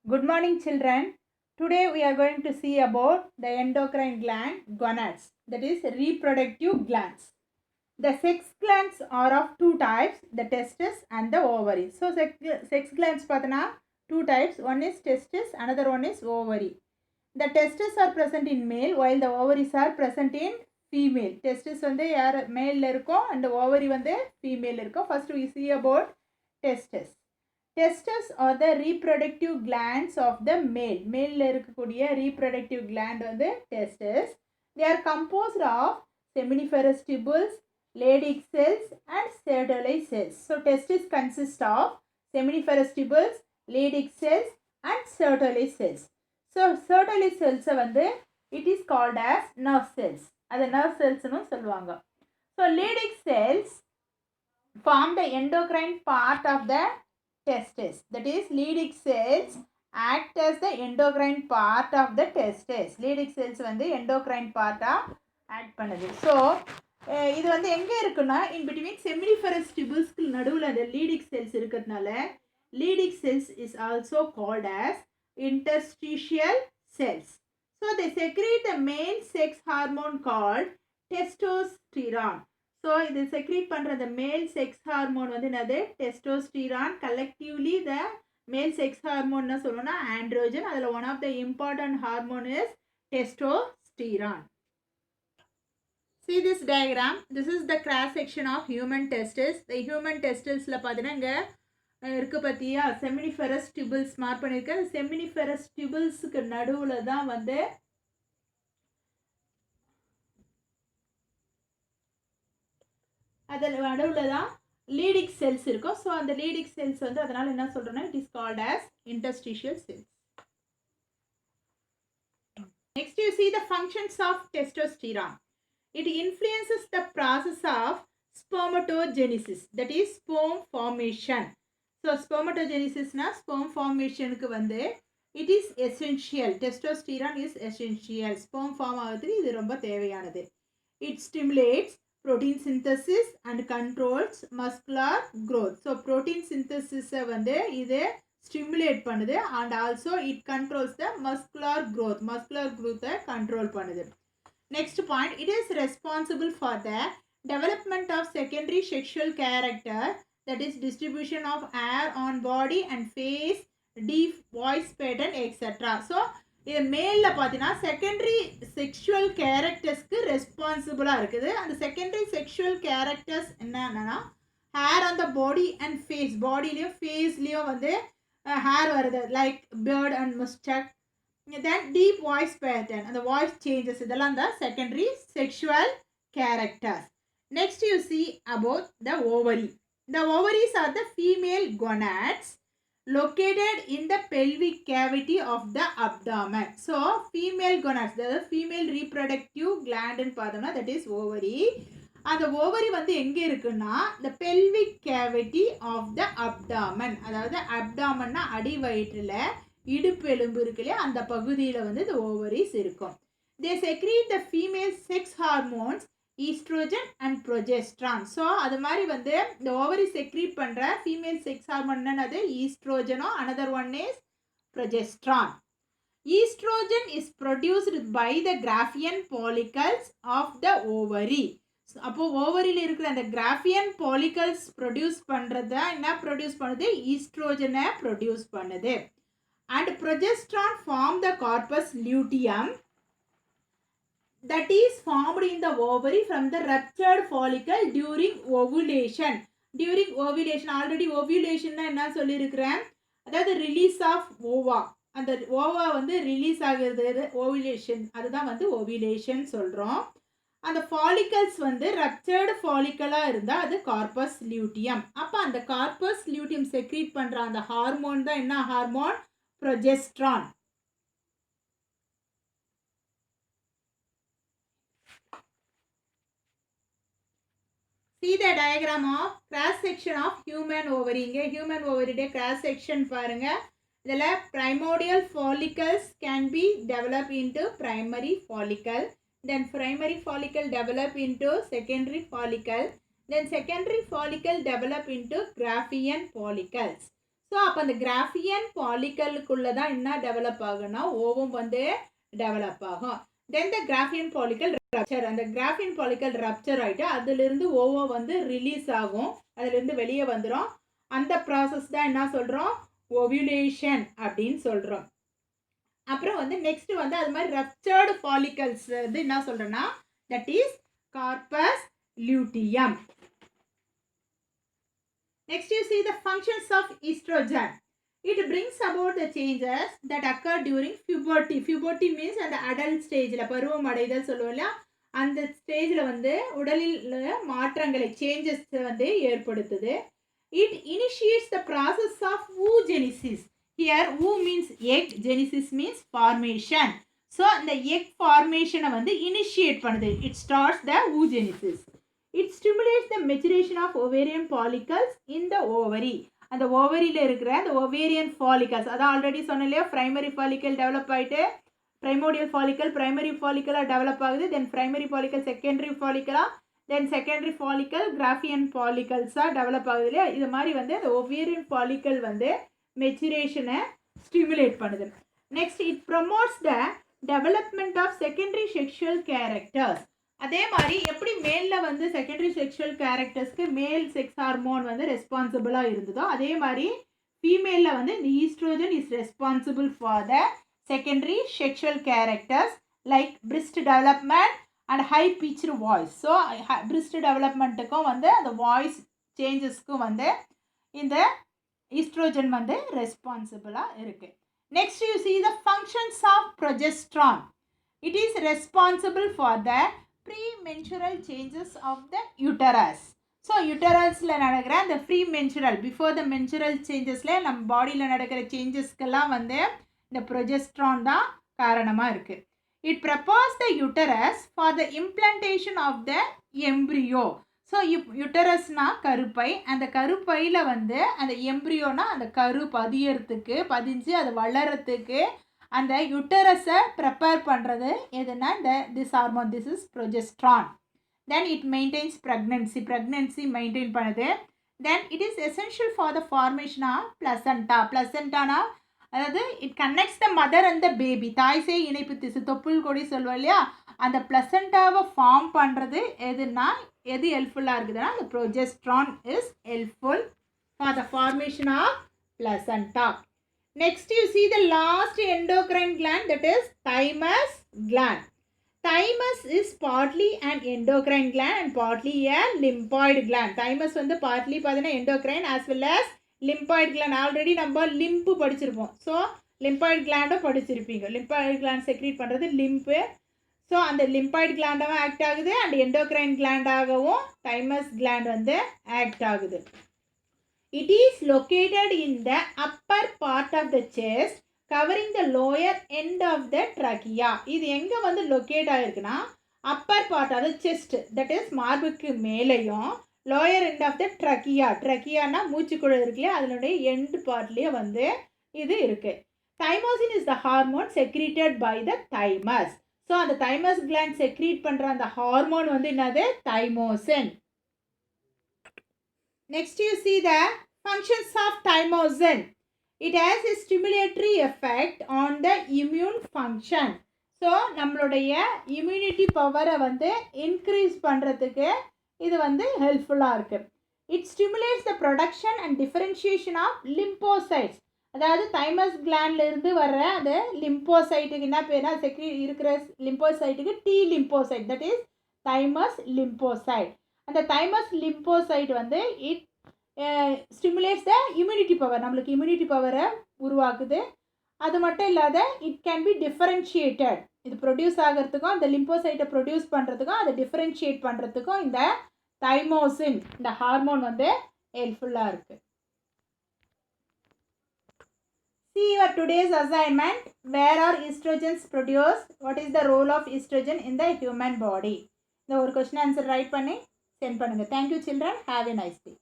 Good morning, children. Today we are going to see about the endocrine gland, gonads, that is reproductive glands. The sex glands are of two types, the testes and the ovary. So sex glands pathana two types, one is testis, another one is ovary. The testes are present in male while the ovaries are present in female. Testis வந்து யார் மேலில் இருக்கும் and ovary வந்து female இருக்கும். First we see about testes. Testes are the reproductive glands of the male. Male இருக்கக்கூடிய reproductive gland வந்து testes. They are composed of seminiferous tubules, Leydig cells and Sertoli cells. So testes consist of seminiferous tubules, Leydig cells and Sertoli cells. So Sertoli cells வந்து it is called as nerve cells. அது nerve cells னு சொல்லுவாங்க. So Leydig cells form the endocrine part of the testes. That is Leydig cells act as the endocrine part of the testes. Leydig cells வந்து endocrine part act பண்ணுது. So இது வந்து எங்கே இருக்குன்னா in between seminiferous tubulesக்கு நடுவில் அந்த Leydig cells இருக்கிறதுனால Leydig cells is also called as interstitial cells. So they secrete the male sex hormone called testosterone. So இது secrete பண்ற the male sex hormone வந்து என்னது testosterone. Collectively the male sex hormone னா சொல்லணும்னா androgen. அதில் one of the important hormone is testosterone. See this diagram. This is the cross section of human testes. The human testisல பார்த்தீங்கன்னா இங்கே இருக்கு பார்த்தியா seminiferous tubules mark பண்ணியிருக்கேன். seminiferous tubulesக்கு நடுவில் தான் வந்து அதில் நடுவில் தான் Leydig cells இருக்கும். ஸோ அந்த Leydig cells வந்து அதனால் என்ன சொல்கிறோன்னா it is called as interstitial cells. Next you see the functions of testosterone. It influences the process of spermatogenesis, that is sperm formation. So spermatogenesis na sperm formation க்கு வந்து it is essential. Testosterone is essential. Sperm form ஆகிறதுக்கு இது ரொம்ப தேவையானது. It stimulates protein synthesis and controls muscular growth. So protein synthesis வந்து இது stimulate பண்ணுது and also it controls the muscular growth. Muscular growth control பண்ணுது. Next point, it is responsible for the development of secondary sexual character, that is distribution of hair on body and face, deep voice pattern, etc. So இது மேல பார்த்தீங்கன்னா secondary sexual கேரக்டர்ஸ்க்கு ரெஸ்பான்சிபிளாக இருக்குது. அந்த secondary sexual characters என்னன்னா hair on the body and face, பாடிலையும் ஃபேஸ்லேயும் வந்து ஹேர் வருது like beard and moustache. Then deep voice pattern and the voice changes, இதெல்லாம் the secondary sexual characters. Next you see about the ovary. The ovaries are the female gonads located in the pelvic cavity of the abdomen. So female gonads, the female reproductive gland ன்னு பார்த்தோம்னா that is ovary. அந்த ovary வந்து எங்கே இருக்குன்னா the pelvic cavity of the abdomen, அதாவது abdomenனா அடி வயிற்றில் இடுப்பு எலும்பு இருக்கு இல்லையா அந்த பகுதியில் வந்து இந்த ஓவரிஸ் இருக்கும். They secrete the female sex hormones oestrogen and progesterone. So அது மாதிரி வந்து இந்த ஓவரி செக்ரீட் பண்ணுற ஃபீமேல் செக்ஸ் ஹார்மோன் என்னது ஈஸ்ட்ரோஜனோ, another one is progesterone. Estrogen is produced by the Graafian follicles of the ovary. அப்போ ஓவரியில் இருக்கிற அந்த கிராஃபியன் பாலிகல்ஸ் ப்ரொடியூஸ் பண்ணுறது என்ன ப்ரொடியூஸ் பண்ணுது ஈஸ்ட்ரோஜனை ப்ரொடியூஸ் பண்ணுது. And progesterone form the corpus luteum that is formed in the ovary from the ruptured follicle during ovulation. During ovulation, already ovulation na enna solli irukken, adha release of ova, and the ova வந்து release ஆகுறது ovulation, அதுதான் வந்து ovulation சொல்றோம். அந்த follicles வந்து ruptured follicle இருந்தா அது corpus luteum. அப்ப அந்த corpus luteum secrete பண்ற அந்த ஹார்மோன் தான் என்ன hormone progesterone. See the diagram of cross section of human ovary. இங்கே human ovary de cross section பாருங்க. இதில் primordial follicles can be developed into primary follicle. Then primary follicle develop into secondary follicle. Then secondary follicle develop into Graafian follicles. So அப்போ அந்த Graafian பாலிக்கலுக்குள்ளே தான் என்ன develop ஆகும்னா ovum வந்து develop ஆகும். தென் த Graafian follicle rupture, அந்த கிராஃபியன் பாலிக்கல் ரப்சர் ஆகிட்டு அதுலேருந்து ஓவம் வந்து ரிலீஸ் ஆகும், அதுலேருந்து வெளியே வந்துடும். அந்த ப்ராசஸ் தான் என்ன சொல்கிறோம், ஓவியுலேஷன் அப்படின்னு சொல்கிறோம். அப்புறம் வந்து நெக்ஸ்ட் வந்து அது மாதிரி ரப்சர்டு ஃபாலிக்கல்ஸ் வந்து என்ன சொல்கிறேன்னா that is corpus luteum. Next you see the functions of estrogen. It brings about the changes that occur during puberty. Puberty means அந்த adult stageல பருவம் அடைதல் சொல்லுவோம்ல, அந்த ஸ்டேஜில் வந்து உடலில் மாற்றங்களை சேஞ்சஸ் வந்து ஏற்படுத்துது. It initiates the process of oogenesis. Here oo means egg, genesis means formation. So the egg formation வந்து initiate பண்ணுது. It starts the oogenesis. It stimulates the maturation of ovarian follicles in the ovary. அந்த ஓவரியில் இருக்கிற அந்த ovarian follicles, அதான் already சொன்ன இல்லையா, primary follicle develop ஆகிட்டு primordial follicle primary ஃபாலிக்கலாக டெவலப் ஆகுது, தென் பிரைமரி ஃபாலிக்கல் செகண்டரி ஃபாலிக்கலாக, தென் செகண்டரி ஃபாலிக்கல் கிராஃபியன் ஃபாலிக்கல்ஸாக டெவலப் ஆகுது இல்லையா. இது மாதிரி வந்து அந்த ovarian follicle வந்து மெச்சுரேஷனை ஸ்டிமுலேட் பண்ணுது. Next it promotes the development of secondary sexual characters. அதே மாதிரி எப்படி மேலில் வந்து செகண்டரி செக்ஷுவல் கேரக்டர்ஸ்க்கு மேல் செக்ஸ் ஹார்மோன் வந்து ரெஸ்பான்சிபிளாக இருந்ததோ அதே மாதிரி ஃபீமேலில் வந்து இந்த oestrogen is responsible for the secondary sexual characters like breast development and high pitched voice. So breast டெவலப்மெண்ட்டுக்கும் வந்து அந்த வாய்ஸ் சேஞ்சஸ்க்கும் வந்து இந்த ஈஸ்ட்ரோஜன் வந்து ரெஸ்பான்சிபிளாக இருக்குது. Next you see the functions of progesterone. It is responsible for the premenstrual changes of the uterus. So யூட்டரஸில் நடக்கிற அந்த ப்ரீமென்சுரல் பிஃபோர் த மென்சுரல் சேஞ்சஸில் நம்ம பாடியில் நடக்கிற சேஞ்சஸ்க்கெல்லாம் வந்து இந்த ப்ரொஜெஸ்ட்ரான் தான் காரணமாக இருக்குது. It prepares the uterus for the implantation of the embryo. So யூட்டரஸ்னா கருப்பை, அந்த கருப்பையில் வந்து அந்த எம்ப்ரியோனா அந்த கரு பதிஞ்சு அது வளரத்துக்கு அந்த யூட்டரஸை ப்ரிப்பேர் பண்ணுறது எதுனா இந்த this hormone, this is progesterone. Then it maintains pregnancy maintain பண்ணுது. Then it is essential for the formation of பிளசண்டானா அதாவது it connects the mother and the baby, தாய் சேய் இணைப்பு திசு தொப்புள் கொடி சொல்லுவோம் இல்லையா, அந்த பிளசண்டாவை ஃபார்ம் பண்ணுறது எதுனா எது ஹெல்ப்ஃபுல்லாக இருக்குதுன்னா அந்த progesterone is helpful for the formation of placenta. Next you see the last endocrine gland, that is thymus gland. Thymus is partly an endocrine gland and partly a lymphoid gland. Thymus வந்து partly பார்த்தீங்கன்னா endocrine as well as lymphoid gland. Already நம்ம lymph படிச்சிருப்போம். So lymphoid glandம் படிச்சிருப்பீங்க. lymphoid gland secrete பண்ணுறது லிம்ப்பு. So அந்த lymphoid glandவும் act ஆகுது and endocrine glandஆகவும் thymus gland வந்து act ஆகுது. It is located in the upper part of the chest covering the lower end of the trachea. இது எங்கே வந்து லொக்கேட் ஆகிருக்குன்னா அப்பர் பார்ட், அது செஸ்ட், தட் இஸ் மார்புக்கு மேலேயும் லோயர் எண்ட் ஆஃப் த ட்ரக்கியானா மூச்சுக்குழல் இருக்குல்லையா அதனுடைய எண்ட் பார்ட்லேயே வந்து இது இருக்குது. Thymosin is the hormone secreted by the thymus. So அந்த தைமஸ் கிளாண்ட் செக்ரீட் பண்ணுற அந்த ஹார்மோன் வந்து என்னது thymosin. Next you see the functions of thymosin. It has a stimulatory effect on the immune function. So நம்மளுடைய immunity பவரை வந்து increase பண்ணுறதுக்கு இது வந்து ஹெல்ப்ஃபுல்லாக இருக்குது. It stimulates the production and differentiation of lymphocytes. அதாவது தைமஸ் கிளாண்ட்லேருந்து வர்ற அந்த லிம்போசைட்டுக்கு என்ன பேர்னா இருக்கிற லிம்போசைட்டுக்கு T lymphocyte, that is thymus lymphocyte. அந்த தைமஸ் லிம்போசைட் வந்து it stimulates the immunity power, நம்மளுக்கு இம்யூனிட்டி பவரை உருவாக்குது. அது மட்டும் இல்லாத இட் கேன் பி டிஃபரன்ஷியேட்டட், இது ப்ரொடியூஸ் ஆகிறதுக்கும் அந்த லிம்போசைட்டை ப்ரொடியூஸ் பண்ணுறதுக்கும் அதை டிஃபரன்ஷியேட் பண்ணுறதுக்கும் இந்த தைமோசின் இந்த ஹார்மோன் வந்து ஹெல்ப்ஃபுல்லாக இருக்குது. See your today's assignment. Where are estrogens produced? What is the role of estrogen in the human body? இந்த ஒரு கொஸ்டின் ஆன்சர் ரைட் பண்ணி சென்ட் பண்ணுங்கள். Thank you children. Have a nice day.